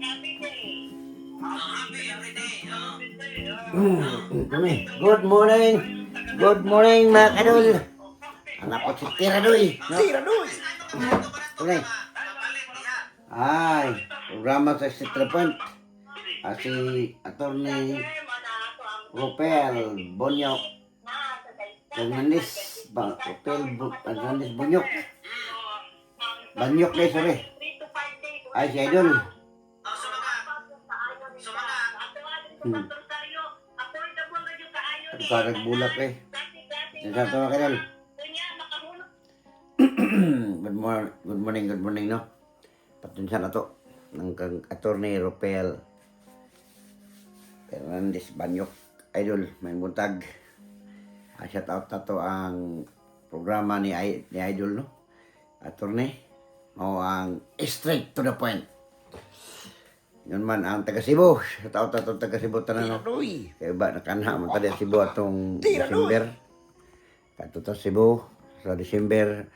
Good morning. Good morning mga kadol. Anak ko si Tiradoy. No? Tiradoy! Tunay. Ay, programa sa Citra Point. Si Attorney Ropel Bonyok Fernandez. Fernandez Bonyok. Banyok na sorry. Ay, si Idol. At karag bulak eh. Sa ito mga kadol. Good morning, no? Patunsa na to ng Attorney Ropel Fernandez Banyok. Idol, may buntag. Shout out na to ang programa ni Idol, no? Attorney, o ang straight to the point. Yun man ang taga Cebu. Shout out na to taga Cebu tanan, no? Kaya ba nakanha man tayo Cebu atong December. Kato to Cebu sa December.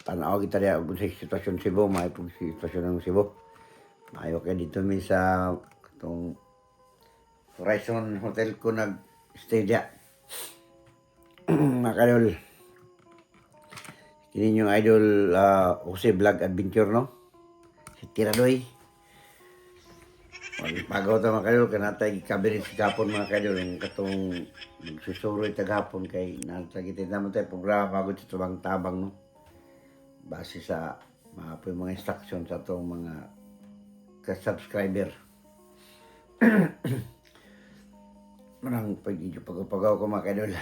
Tanaw kita dia sa sitwasyon Cebu, may sitwasyon ng Cebu. Mayo kay dito mi sa itong Horizon Hotel ko nag-stay dia. Mga kadol, kini yung idol Jose Vlog Adventure, no? Si Tiradoy. Pagaw ta mga kadol, kanatay kabinet si Gapon mga kadol, yung katong nagsusuroy tagapon kay natagitid naman tayo programa pagod sa tubang tabang, no? Base sa mga instruction sa itong mga ka-subscriber. Marang pagpagaw ko mga kadol.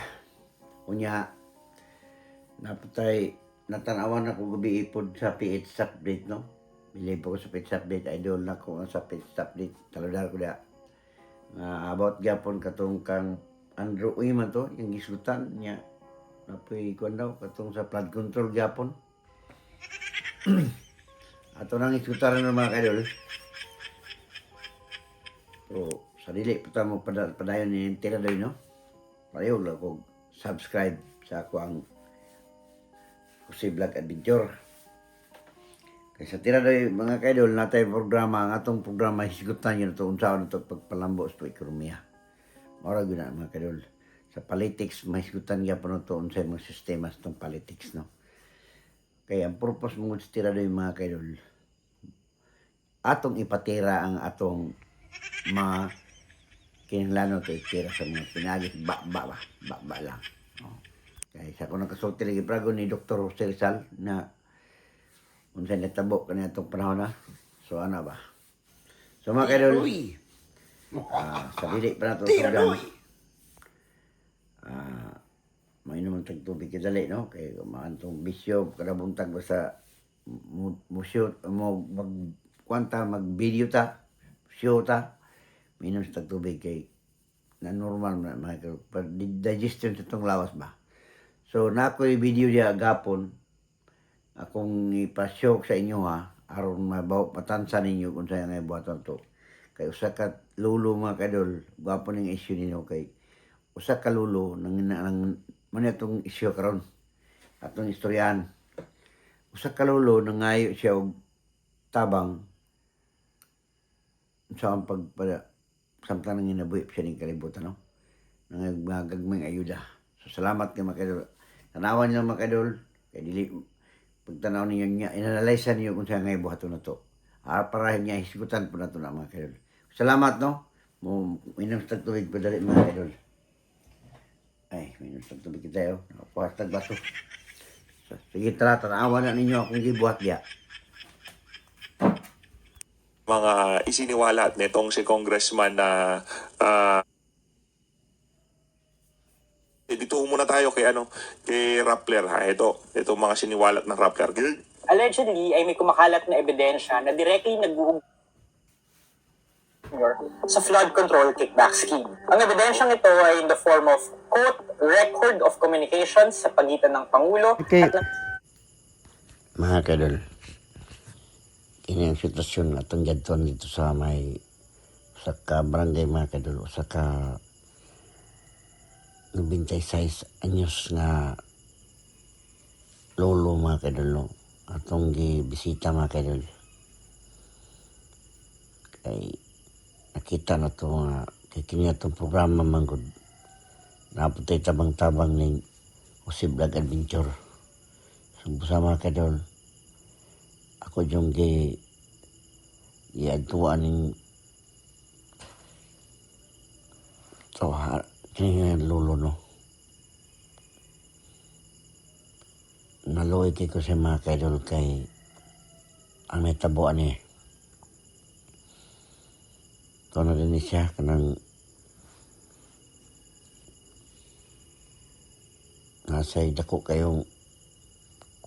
Unya, napatay, natanawan ako gabi ipod sa PH update, no? Bilib ko sa PH update, idol na ko sa PH update. Talodar ko da. About gapon katong kang Andrew Uyman to, yung gisutan niya. Napoy kuwan daw, katong sa flood control gapon. Ato nang isutan ng mga kadol. So, sa dili po tayo padayon ni Tiradoy, no? Parehog lang kung subscribe sa ako ang Jose Vlog Adventure. Kaya sa Tiradoy, mga kaidol, natay programa, ang atong programa, hisigutan nyo na ito, unsaon na ito pagpalambo sa ekonomiya. Marag yun na, mga kaidol. Sa politics, mahisigutan niya po na ito, unsay mga sistema sa itong politics, no? Kaya ang purpose mo sa Tiradoy, mga kaidol, atong ipatira ang atong mga kinahanglan ito itira sa mga pinagis, ba lang. Oh. Kaya sa ako nakasulti lagi prago ni Dr. Jose Rizal na unsay natabo kanina itong panahon na. So ano ba? So mga kaidol, sa dili pa na ito mainom ang tagtubig kadali, no? Kaya maantong bisyo, kada buntag basta mag-video ta, show ta, minum sa tagtubig kay na normal na digestion sa itong lawas ba. So na ako'y video diya gapon, akong ipashow sa inyo ha, aron matansa ninyo kung saan nga ibuhaton to. Kay usa ka lulo mga kadol, gapon ng issue ninyo kay usa ka lulo nang muna itong issue karon atong istoryahan. Usa ka lulo nangayo siya og tabang sa ang samtang nang inabuhi siya ng kalibutan, no? Nangagagmang ayuda. So salamat kay mga kadol. Tanawan niyo mga kadol, kay dili pagtanaw ninyo niya, inanalyze niyo kung saan nga buhaton na to. Para niya hisgutan po na to na mga kadol. Salamat, no? Minum sa tubig pa dali mga kadol. Ay, minum sa tubig kita yun. Nakapuhas tagbaso. So, sige tala, tanawan na ninyo akong gibuhat diya. Mga isiniwalat nitong si Congressman na dito muna tayo kay kay Rappler ha. Ito mga siniwalat ng Rappler. Allegedly ay may kumakalat na ebidensya na directly sa flood control kickback scheme. Ang ebidensyang ito ay in the form of quote record of communications sa pagitan ng Pangulo at mga kadol, ini ang sitwasyon atong jadton dito sa may sa ka barangay mga kadol, sa ka 96 anyos nga lolo mga kadol, no? atong gibisita mga kaidol. Kay nakita na to nga kay kini atong programa manggod. Naputay tabang-tabang ning Usib Vlog Adventure. So busa mga kaidol, ako yung iadtuan ning so kini nga lolo no. Naluoy kay ko sa mga kaidol kay ang natabuan niya. Ito na rin siya kanang nasa dako kayong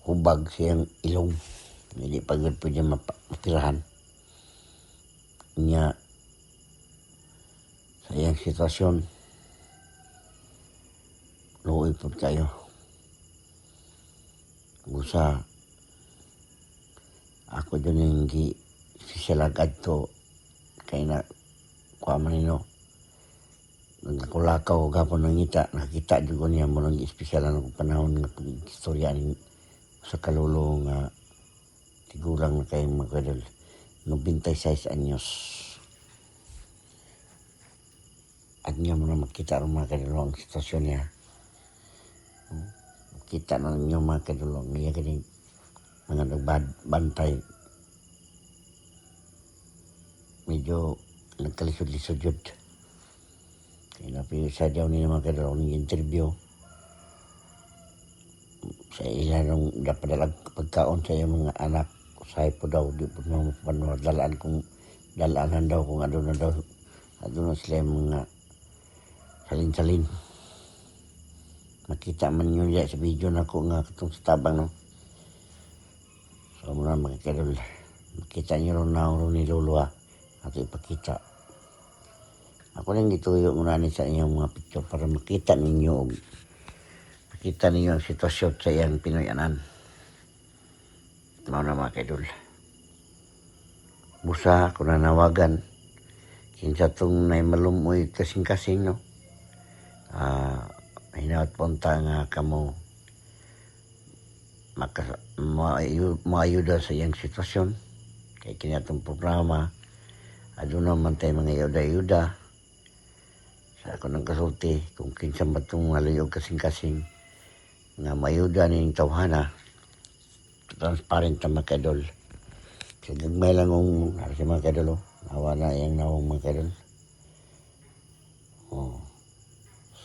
hubag siyang ilong. Hindi pagod po niya mapirahan. Niya sa iyang sitwasyon luoy po kayo. Busa ako dyan yung sisilagad to kay na kuha man nino nagkulakaw gapon ng ngita nakita dyan ko niya mo nang espesyal ng panahon ng istorya sa kalulo nga tigulang na kayong magkadal 96 anyos at niya mo na makita ang mga kadalo ang sitwasyon niya. Kita na ninyo mga kadulong niya kaning mga nagbantay. Medyo nagkalisod-lisod yun. Kaya napisa daw niya mga kadulong ng interview. Sa ilan ng napadalag pagkaon sa iyong mga anak. Usahay po daw, di po naman panadalaan kung dalaan daw kung ano na daw. Ano na sila yung mga salin-salin. Makita man nyo dyan sa video na ko nga katong sa tabang no. So muna mga kadol. Makita nyo rin na ni Lolo ato ipakita. Ako lang gituyo muna ni sa inyong mga picture para makita ninyo ang sitwasyon sa iyang Pinoyanan. Mao na mga kadol. Busa ko nanawagan kinsa tong naimalumoy kasing-kasing no. Hinaut punta nga kamo maayuda sa iyang sitwasyon kay kinatong programa aduna man tayo mga ayuda sa ako ng kasulti kung kinsa ba itong maluyog kasing-kasing nga mayuda ning tawhana transparent na mga kadol kasi gagmay lang kung sa mga kadol nawa na yung nawang mga kadol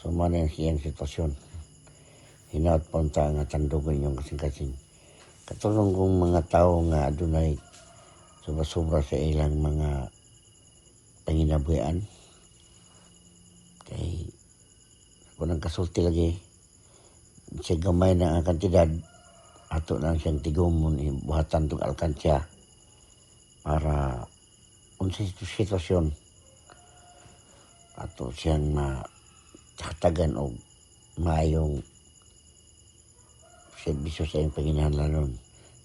sumana yung siyang sitwasyon. Hinaut punta nga tandugan yung kasing-kasing. Katulong kong mga tao nga adunay sobra-sobra sa ilang mga panginabuhian. Kay ako nang kasulti lagi sa gamay na ang kantidad ato lang siyang tigumon buhatan tong alkansya para unsay sitwasyon ato siyang hatagan o maayong serbisyo sa iyong panginahanglanon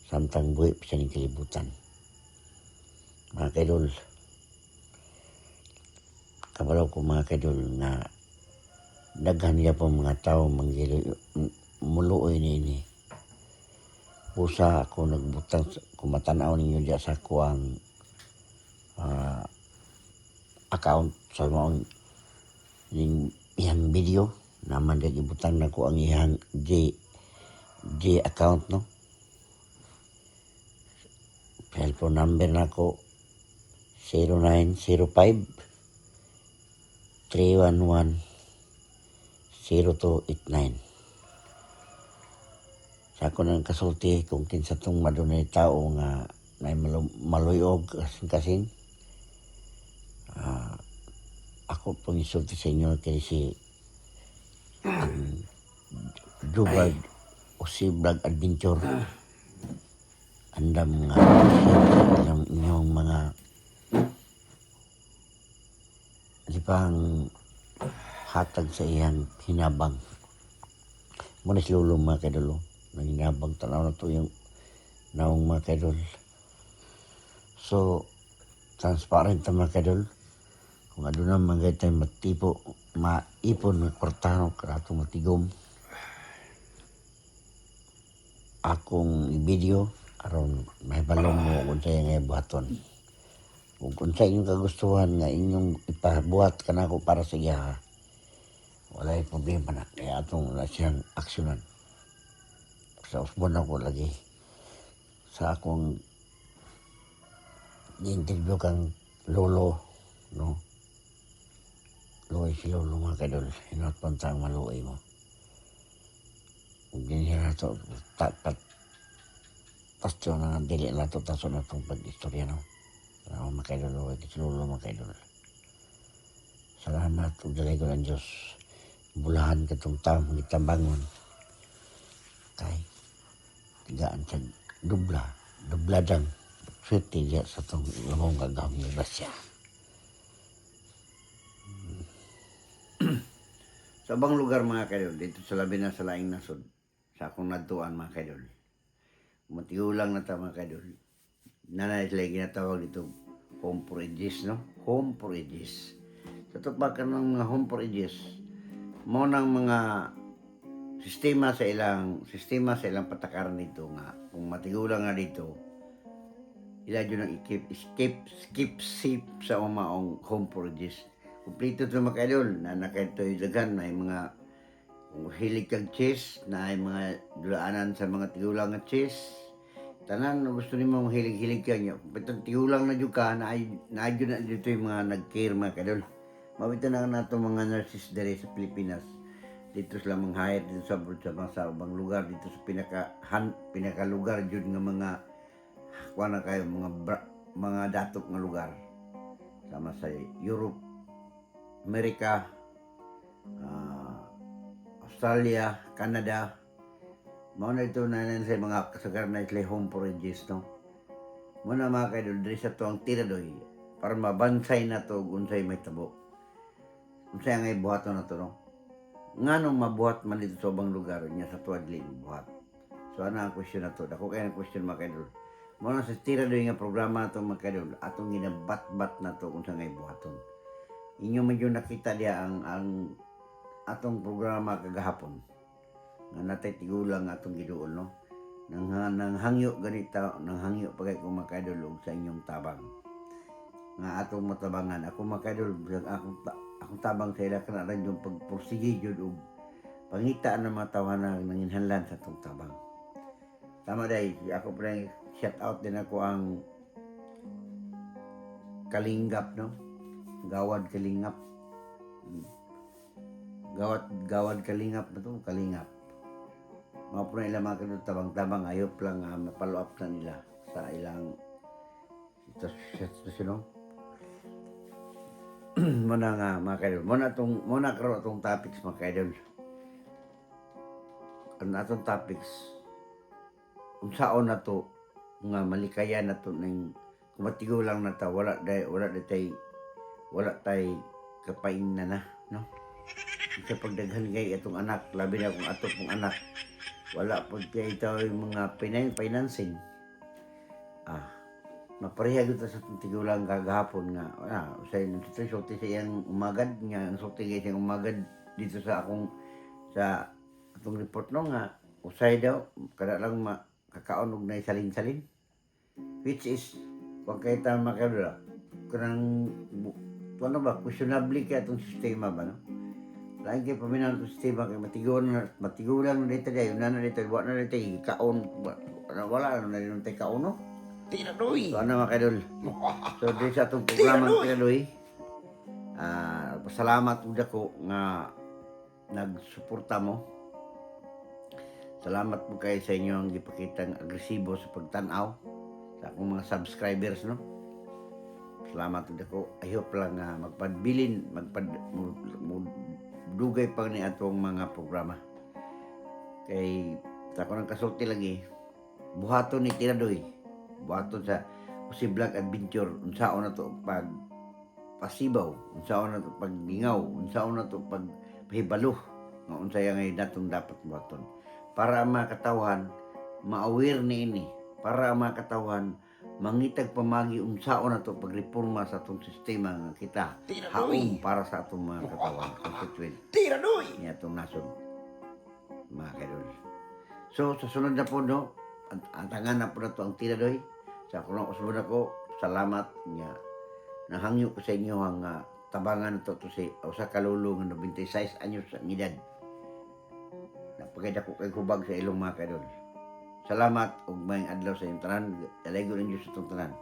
samtang buhi pa siya ng kalibutan. Mga kaidol, kabalaw ko mga kaidol na daghan niya po mga tao muluoy ni pusa ako nagbutang kung matanaw ninyo diya sa kuang account sa mga iyang video naman din ibutang na ko ang iyang J account no. Cellphone number na ko 0905 311 0289. Sa ako nang kasulti kung kinsa tong madunay tao nga na maluyog kasing ako pong isulti sa inyo kay si Jubal Usib Vlog Adventure. Andam nga ang inyong mga di pang hatag sa iyang hinabang. Muna si Lolo mga kaidol. Nang hinabang tanaw na to yung naong mga kaidol. So, transparent na mga kaidol. Kung ano na mga tayo maipon ng kwartano karato matigom. Akong video aron may balong mo kung sa nga buhaton. Kung sa inyong kagustuhan nga inyong ipabuhat ka na ako para sa iya, wala yung problema na. Kaya atong wala siyang aksyonan. Sa usbon ako lagi. Sa akong ni-interview kang lolo, no? Luoy si lolo mga kadol. Hinatpan sa maluoy mo. Kung ganyan na ito, tasyo na nga dili na ito, taso na itong pag-istorya, no? Ako mga kadol, luoy si lolo mga kadol. Salamat, kung dalay ko ng Diyos. Bulahan ka itong taong itambangon. Kay, tigaan sa dubladang. Swerte diya sa itong lamong gagawang ng Russia. Sa bang lugar mga kaidol, dito sa labi na sa laing nasod, sa akong natuan mga kaidol. Matigulang na ta mga kaidol. Nanay sila ginatawag dito home for ages, no? Home for ages. Sa tupakan ng mga home for ages, mo ng mga sistema sa ilang patakaran dito nga, kung matigulang nga dito, ila dyan ang skip sip sa umaong home for ages. Kumplito ito mga kaidol, na nakaito'y dagan, may mga hilig kag chess, na ay mga dulaanan sa mga tigulang nga chess. Tanan, gusto ni mong hilig-hilig ka niya. Kung tigulang na dyan ka, na dyan na dito yung mga nag-care mga kaidol. Mabita na nato mga nurses dere sa Pilipinas. Dito sila mang-hire dito sa abroad sa ubang lugar, dito sa pinakalugar dyan nga mga kuha na kayo, mga datok nga lugar. Sama sa Europe, Amerika, Australia, Canada. Mao na ito na sa mga kasagaran na sila home for ages, no? Muna mga kaidol, diri sa to ang tiradoy para mabansay na to unsay may tabo. Unsay nga ibuhaton na to, no? Nganong mabuhat man dito sa ubang lugar niya sa tuwa dili buhat. So ana ang question na to. Dako kay ang question mga kaidol. Muna sa tiradoy nga programa na to mga kaidol, atong ginabat-bat na to kung sa nga ibuhaton. Inyo medyo nakita diya ang atong programa kagahapon nga natay tigulang atong giduol, no? Nang hangyo ganita, nang hangyo pagay ko mga kaidol sa inyong tabang nga atong matabangan. Ako mga kaidol, akong tabang sa ila kana rin yung pagpursige jud og pangita ng mga tawanan nanginhanlan sa atong tabang. Tama day, ako pa rin shout out din ako ang Kalingap, no? Gawad Kalingap. Gawad Kalingap na to, Kalingap. Mga po na ilang mga kanong tabang-tabang, ayop lang mapalo up na nila sa ilang sitwasyon, no? Muna nga mga kaidol, muna karoon itong topics mga kaidol. Ang atong topics, kung saan na to, nga malikaya na to, ng kumatigo lang na ta, wala tay kapain na, no? Sa pagdaghan kay itong anak, labi na kung ato pong anak, wala po kaya ito yung mga financing. Mapareha dito sa tigulang kagahapon nga, sa sulti sa iyang umagad nga, sulti sa iyang umagad dito sa atong report, no, nga, usay daw, kada lang makakaon og na salin-salin. Which is, kung kayo tayo makadula, kanang, ano ba, questionably kaya itong sistema ba, no? Lain kayo paminaw itong sistema, kaya matigulang na dito dahil, na dito, wala na dito, kaon, wala na rin tayo kaon, no? Tiradoy! So, ano mga kaidol? So, dito sa itong programang Tiradoy, pasalamat uda ko nga nagsuporta mo. Salamat po kayo sa inyong gipakitang agresibo sa pagtanaw sa akong mga subscribers, no? Salamat uda ko. I hope lang nga dugay pa ni atong mga programa. Kay sa ako ng kasulti lagi, buhaton ni Tiradoy. Buhaton sa si Vlog Adventure, unsaon na to pag pasibaw, unsaon na to pag lingaw, unsaon na to pag pahibalo, nga unsaya nga natong dapat buhaton. Para ang mga katawan ma-aware ni ini, para ang mga katawan mangitag pamagi unsaon na to pagreforma sa atong sistema nga kita haom para sa atong mga katawan constituent. Tiradoy! Niya itong nasod, mga kaidol. So, sa sunod na po, no, ang tangan na po na to ang tinadoy. Sa kunang usbon ako, salamat niya. Nahangyo ko sa inyo ang tabangan to si usa ka lulo nga 96 anyos ang edad. Napagayda ko kay hubag sa ilong mga kaidol. Salamat ug may adlaw sa inyong tanan. Dalaygon ninyo sa itong tanan.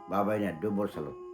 Babay na, double salute.